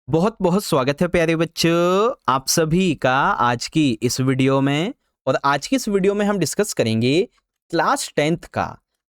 बहुत बहुत स्वागत है प्यारे बच्चों आप सभी का आज की इस वीडियो में। और आज की इस वीडियो में हम डिस्कस करेंगे क्लास 10th का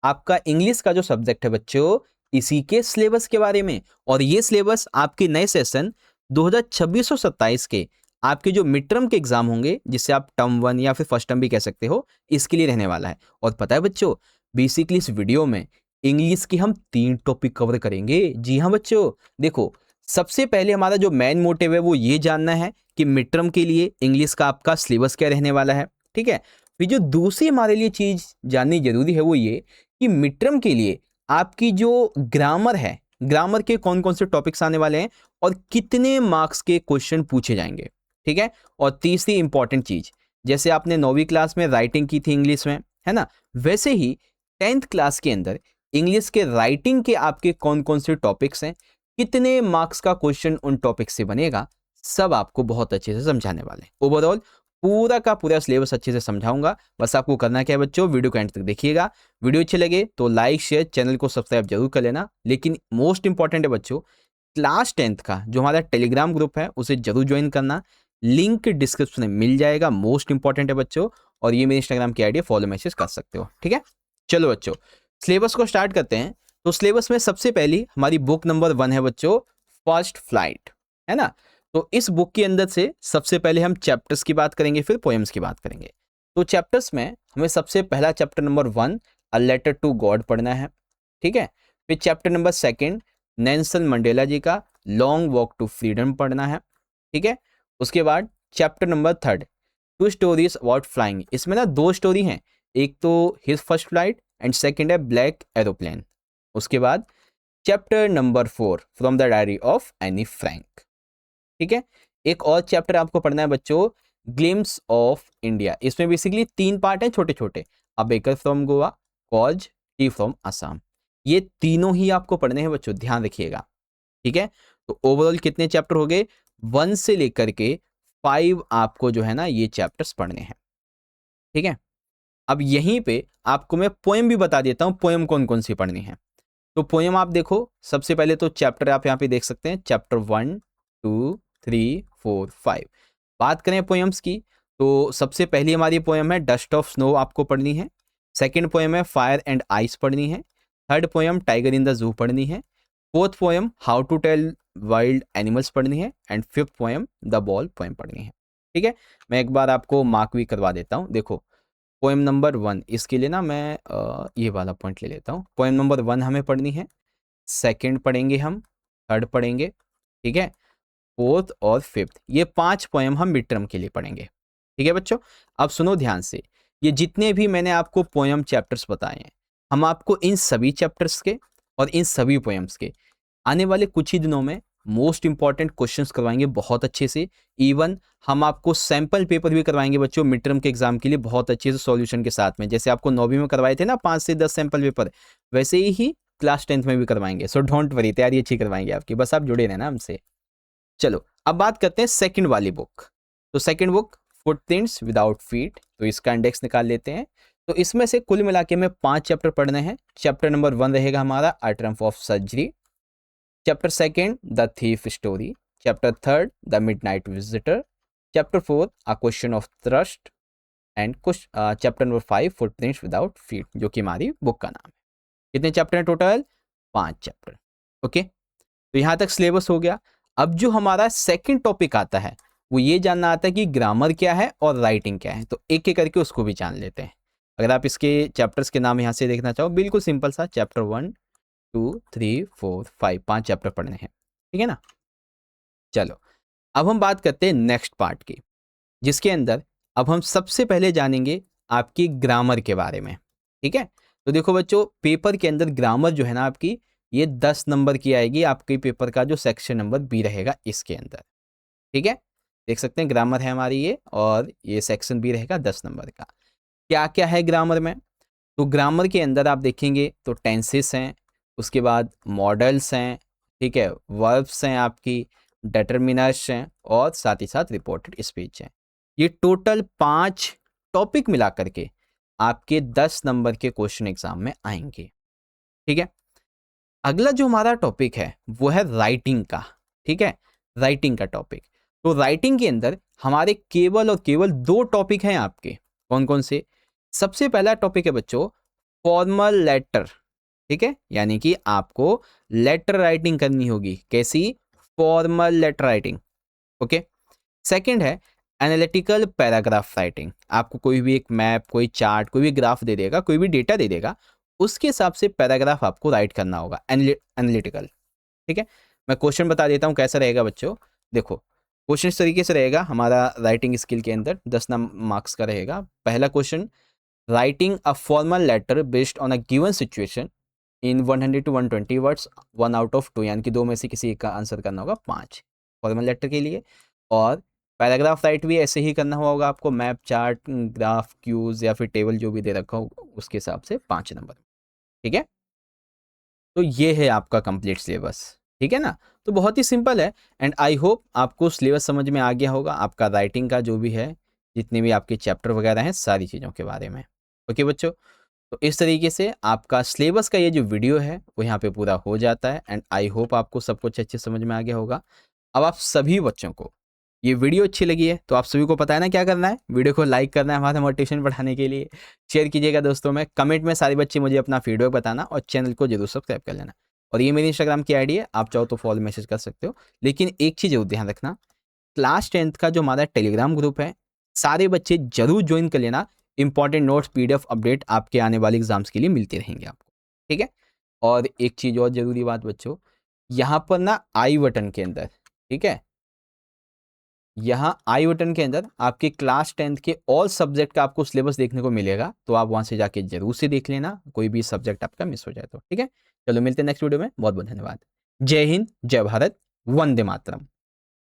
आपका इंग्लिश का जो सब्जेक्ट है बच्चों, इसी के सिलेबस के बारे में। और ये सिलेबस आपके नए सेशन 2026-27 के आपके जो मिड टर्म के एग्जाम होंगे, जिससे आप टर्म 1 या फिर फर्स्ट टर्म भी कह सकते हो, इसके लिए रहने वाला है। और पता है बच्चों, बेसिकली इस वीडियो में इंग्लिश की हम 3 टॉपिक कवर करेंगे। जी हाँ बच्चों, देखो सबसे पहले हमारा जो मेन मोटिव है वो ये जानना है कि मिड टर्म के लिए इंग्लिश का आपका सिलेबस क्या रहने वाला है। ठीक है, फिर जो दूसरी हमारे लिए चीज जाननी जरूरी है वो ये कि मिड टर्म के लिए आपकी जो ग्रामर है, ग्रामर के कौन कौन से टॉपिक्स आने वाले हैं और कितने मार्क्स के क्वेश्चन पूछे जाएंगे। ठीक है, और तीसरी इंपॉर्टेंट चीज, जैसे आपने 9वीं क्लास में राइटिंग की थी इंग्लिश में, है ना, वैसे ही 10th क्लास के अंदर इंग्लिश के राइटिंग के आपके कौन कौन से टॉपिक्स हैं, कितने मार्क्स का क्वेश्चन उन टॉपिक से बनेगा, सब आपको बहुत अच्छे से समझाने वाले हैं। ओवरऑल पूरा का पूरा सिलेबस अच्छे से समझाऊंगा। बस आपको करना क्या है बच्चों, वीडियो को एंड तक देखिएगा। वीडियो अच्छे लगे तो लाइक शेयर, चैनल को सब्सक्राइब जरूर कर लेना। लेकिन मोस्ट इंपॉर्टेंट है बच्चों, क्लास 10th का जो हमारा टेलीग्राम ग्रुप है उसे जरूर ज्वाइन करना। लिंक डिस्क्रिप्शन में मिल जाएगा। मोस्ट इंपॉर्टेंट है बच्चों, और ये मेरे इंस्टाग्राम की आईडी फॉलो मैसेज कर सकते हो। ठीक है, चलो बच्चों सिलेबस को स्टार्ट करते हैं। तो सिलेबस में सबसे पहली हमारी बुक नंबर 1 है बच्चों, फर्स्ट फ्लाइट, है ना। तो इस बुक के अंदर से सबसे पहले हम चैप्टर्स की बात करेंगे, फिर पोएम्स की बात करेंगे। तो चैप्टर्स में हमें सबसे पहला chapter number 1 a letter to God पढ़ना है। ठीक है, फिर chapter number 2 Nelson Mandela ji का लॉन्ग वॉक टू फ्रीडम पढ़ना है। ठीक है, उसके बाद chapter number 3 two stories about flying. इसमें ना 2 स्टोरी हैं, एक तो his first flight and second है ब्लैक एरोप्लेन। उसके बाद chapter number 4 from the diary of Anne Frank. ठीक है, एक और चैप्टर आपको पढ़ना है बच्चों, ग्लिम्स ऑफ इंडिया। इसमें बेसिकली 3 पार्ट हैं छोटे छोटे, अ बेकर फ्रॉम गोवा, कॉज, टी फ्रॉम असम। ये तीनों ही आपको पढ़ने हैं बच्चों, ध्यान रखिएगा। ठीक है, तो ओवरऑल कितने चैप्टर हो गए, 1 से लेकर के 5 आपको जो है ना ये चैप्टर्स पढ़ने हैं। ठीक है, अब यहीं पे आपको मैं पोएम भी बता देता हूं, पोएम कौन कौन सी पढ़नी है। तो पोएम आप देखो, सबसे पहले तो चैप्टर आप यहाँ पे देख सकते हैं, चैप्टर 1 2 3 4 5। बात करें पोएम्स की, तो सबसे पहली हमारी पोएम है डस्ट ऑफ स्नो, आपको पढ़नी है। सेकंड पोएम है फायर एंड आइस पढ़नी है। Third poem tiger in the zoo पढ़नी है। Fourth poem how to tell wild animals पढ़नी है। And fifth poem the ball poem पढ़नी है। ठीक है, मैं एक बार आपको मार्क भी करवा देता हूँ। देखो पोएम नंबर 1, इसके लिए ना मैं ये वाला पॉइंट ले लेता हूँ। पोएम नंबर 1 हमें पढ़नी है, सेकंड पढ़ेंगे हम, थर्ड पढ़ेंगे, ठीक है, फोर्थ और फिफ्थ, ये 5 पोएम हम मिड टर्म के लिए पढ़ेंगे। ठीक है बच्चों, अब सुनो ध्यान से, ये जितने भी मैंने आपको पोएम चैप्टर्स बताए हैं, हम आपको इन सभी चैप्टर्स के और इन सभी पोएम्स के आने वाले कुछ ही दिनों में मोस्ट इंपॉर्टेंट क्वेश्चंस करवाएंगे बहुत अच्छे से। इवन हम आपको सैंपल पेपर भी करवाएंगे बच्चों मिड टर्म के एग्जाम के लिए, बहुत अच्छे से सॉल्यूशन के साथ में। जैसे आपको 9वीं में करवाए थे ना 5 से 10 सैंपल पेपर, वैसे ही क्लास 10th में भी करवाएंगे। सो डोंट वरी, तैयारी अच्छी करवाएंगे आपकी, बस आप जुड़े रहना हमसे। चलो अब बात करते हैं सेकंड वाली बुक। तो second book footprints without feet, तो इसका इंडेक्स निकाल लेते हैं। तो इसमें से कुल मिला के में 5 चैप्टर पढ़ने हैं। चैप्टर नंबर 1 रहेगा हमारा a triumph of surgery. Chapter 2 the thief story. Chapter 3 the midnight visitor. Chapter 4 a question of thrust. And chapter number 5 footprints without feet, जो कि हमारी बुक का नाम है। कितने चैप्टर हैं टोटल, 5 चैप्टर। ओके, तो यहां तक सिलेबस हो गया। अब जो हमारा सेकंड टॉपिक आता है वो ये जानना आता है कि ग्रामर क्या है और राइटिंग क्या है। तो एक एक करके उसको भी जान लेते हैं। अगर आप इसके चैप्टर्स के नाम यहाँ से देखना चाहो, बिल्कुल सिंपल सा, चैप्टर 1 2 3 4 5, 5 चैप्टर पढ़ने हैं। ठीक है ना। चलो अब हम बात करते हैं नेक्स्ट पार्ट की, जिसके अंदर अब हम सबसे पहले जानेंगे आपकी ग्रामर के बारे में। ठीक है, तो देखो बच्चों, पेपर के अंदर ग्रामर जो है ना आपकी, ये 10 नंबर की आएगी। आपके पेपर का जो सेक्शन नंबर बी रहेगा इसके अंदर। ठीक है, देख सकते हैं ग्रामर है हमारी ये, और ये सेक्शन बी रहेगा 10 नंबर का। क्या क्या है ग्रामर में, तो ग्रामर के अंदर आप देखेंगे तो टेंसेस हैं, उसके बाद मॉडल्स हैं, ठीक है, वर्ब्स हैं, आपकी डिटरमिनर्स हैं, और साथ ही साथ रिपोर्टेड स्पीच हैं। ये टोटल 5 टॉपिक मिला करके आपके 10 नंबर के क्वेश्चन एग्जाम में आएंगे। ठीक है, अगला जो हमारा टॉपिक है वो है राइटिंग का। ठीक है, राइटिंग का टॉपिक। तो राइटिंग के अंदर हमारे केवल और केवल 2 टॉपिक हैं आपके। कौन कौन से? सबसे पहला टॉपिक है बच्चों फॉर्मल लेटर, ठीक है, यानी कि आपको लेटर राइटिंग करनी होगी। कैसी? Formal letter writing. Okay. Second है एनालिटिकल पैराग्राफ राइटिंग। आपको कोई भी एक मैप, कोई चार्ट, कोई भी ग्राफ दे देगा, कोई भी डेटा दे देगा, उसके हिसाब से पैराग्राफ आपको राइट करना होगा, एनालिटिकल। ठीक है, मैं क्वेश्चन बता देता हूँ कैसा रहेगा बच्चों। देखो क्वेश्चन इस तरीके से रहेगा हमारा राइटिंग स्किल के अंदर, 10 मार्क्स का रहेगा। पहला question, writing a formal letter based on a given situation in 100 to 120 words, 1 out of 2, यानी कि 2 में से किसी एक का आंसर करना होगा 5 फॉर्मल लेटर के लिए। और पैराग्राफ राइट भी ऐसे ही करना होगा आपको, मैप, चार्ट, ग्राफ, क्यूज या फिर टेबल जो भी दे रखा हो उसके हिसाब से 5 नंबर। ठीक है, तो ये है आपका कंप्लीट सिलेबस। ठीक है ना, तो बहुत ही सिंपल है। एंड आई होप आपको सिलेबस समझ में आ गया होगा, आपका राइटिंग का जो भी है, जितने भी आपके चैप्टर वगैरह हैं, सारी चीज़ों के बारे में। ओके बच्चों, तो इस तरीके से आपका सिलेबस का ये जो वीडियो है वो यहाँ पे पूरा हो जाता है। एंड आई होप आपको सब कुछ अच्छे समझ में आ गया होगा। अब आप सभी बच्चों को ये वीडियो अच्छी लगी है तो आप सभी को पता है ना क्या करना है, वीडियो को लाइक करना है हमारा मोटिवेशन बढ़ाने के लिए, शेयर कीजिएगा दोस्तों में, कमेंट में सारे बच्चे मुझे अपना फीडबैक बताना और चैनल को जरूर सब्सक्राइब कर लेना। और ये मेरी इंस्टाग्राम की आईडी है, आप चाहो तो फॉलो मैसेज कर सकते हो। लेकिन एक चीज़ जरूर ध्यान रखना, क्लास 10th का जो हमारा टेलीग्राम ग्रुप है, सारे बच्चे जरूर ज्वाइन कर लेना। इंपॉर्टेंट नोट्स, पीडीएफ अपडेट आपके आने वाले एग्जाम्स के लिए मिलते रहेंगे आपको। ठीक है, और एक चीज़ और ज़रूरी बात बच्चों, यहाँ पर ना आई बटन के अंदर, ठीक है, यहाँ आई बटन के अंदर आपके क्लास 10th के ऑल सब्जेक्ट का आपको सिलेबस देखने को मिलेगा, तो आप वहाँ से जाके जरूर से देख लेना, कोई भी सब्जेक्ट आपका मिस हो जाए तो। ठीक है, चलो मिलते हैं नेक्स्ट वीडियो में, बहुत बहुत धन्यवाद। जय हिंद, जय भारत, वंदे मातरम।